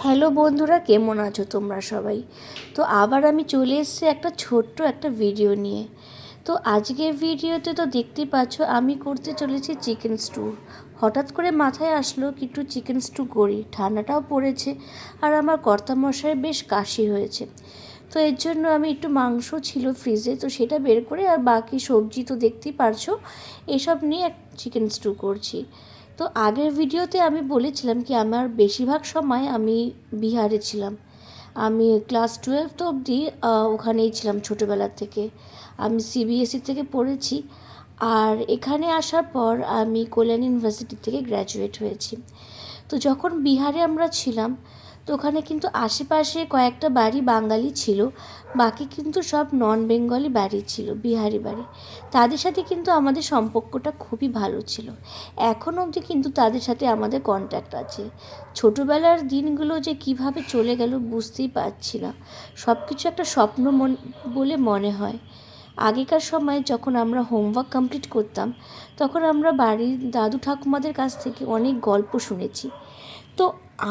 Hello বন্ধুরা, কেমন আছো তোমরা সবাই? তো আবার আমি চলে এসেছি একটা ছোট্ট একটা ভিডিও নিয়ে। তো আজকের ভিডিওতে তো দেখতেই পাচ্ছ আমি করতে চলেছি চিকেন স্টু। হঠাৎ করে মাথায় আসলো কি একটু চিকেন স্টু করি, ঠান্ডাটাও পড়েছে আর আমার কর্তামশাই বেশ কাশি হয়েছে। তো এর জন্য আমি একটু মাংস ছিল ফ্রিজে, তো সেটা বের করে আর বাকি সবজি তো দেখতেই পারছো এসব নিয়ে চিকেন স্টু করছি। তো আগের ভিডিওতে আমি বলেছিলাম কি আমার বেশিরভাগ সময় আমি বিহারে ছিলাম। আমি ক্লাস 12 তো অবধি ওখানেই ছিলাম ছোটোবেলার থেকে। আমি সিবিএসই থেকে পড়েছি। আর এখানে আসার পর আমি কল্যাণ ইউনিভার্সিটি থেকে গ্র্যাজুয়েট হয়েছি। তো যখন বিহারে আমরা ছিলাম তো ওখানে কিন্তু আশেপাশে কয়েকটা বাড়ি বাঙালি ছিল, বাকি কিন্তু সব নন বেঙ্গলি বাড়ি ছিল, বিহারি বাড়ি। তাদের সাথে কিন্তু আমাদের সম্পর্কটা খুবই ভালো ছিল। এখন অবধি কিন্তু তাদের সাথে আমাদের কন্ট্যাক্ট আছে। ছোটোবেলার দিনগুলো যে কিভাবে চলে গেল বুঝতেই পারছি না। সব কিছু একটা স্বপ্ন বলে মনে হয়। আগেকার সময় যখন আমরা হোমওয়ার্ক কমপ্লিট করতাম তখন আমরা বাড়ির দাদু ঠাকুমাদের কাছ থেকে অনেক গল্প শুনেছি। তো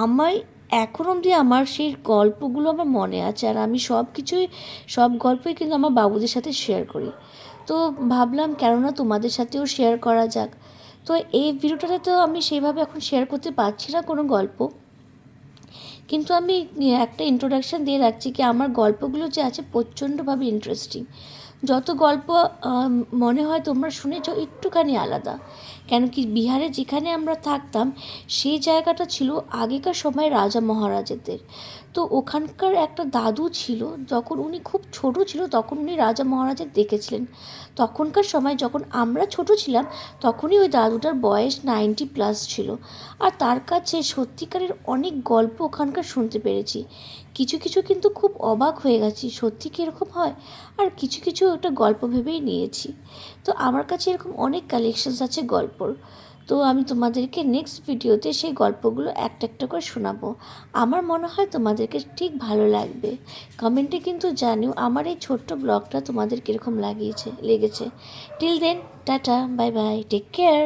আমায় এখন অবধি আমার সেই গল্পগুলো আমার মনে আছে, আর আমি সব গল্পই কিন্তু আমার বাবুদের সাথে শেয়ার করি। তো ভাবলাম কেননা তোমাদের সাথেও শেয়ার করা যাক। তো এই ভিডিওটাতে তো আমি সেইভাবে এখন শেয়ার করতে পারছি না কোনো গল্প, কিন্তু আমি একটা ইন্ট্রোডাকশান দিয়ে রাখছি কি আমার গল্পগুলো যে আছে প্রচণ্ডভাবে ইন্টারেস্টিং। যত গল্প মনে হয় তোমরা শুনেছ একটুখানি আলাদা। কেন কি বিহারে যেখানে আমরা থাকতাম সেই জায়গাটা ছিল আগেকার সময় রাজা মহারাজাদের। তো ওখানকার একটা দাদু ছিল, যখন উনি খুব ছোট ছিল তখন উনি রাজা মহারাজা দেখেছিলেন। তখনকার সময় যখন আমরা ছোট ছিলাম তখনই ওই দাদুটার বয়স 90+ ছিল। আর তার কাছে সত্যিকারের অনেক গল্প ওখানকার শুনতে পেরেছি। কিছু কিছু কিন্তু খুব অবাক হয়ে গেছি, সত্যি কি এরকম হয়। আর কিছু কিছু ওটা গল্প ভেবেই নিয়েছি। তো আমার কাছে এরকম অনেক কালেকশানস আছে গল্পর। তো আমি তোমাদেরকে নেক্সট ভিডিওতে সেই গল্পগুলো একটা একটা করে শোনাবো। আমার মনে হয় তোমাদেরকে ঠিক ভালো লাগবে। কমেন্টে কিন্তু জানিও আমার এই ছোট্ট ব্লগটা তোমাদের কীরকম লেগেছে। Till then, tata, bye bye, take care.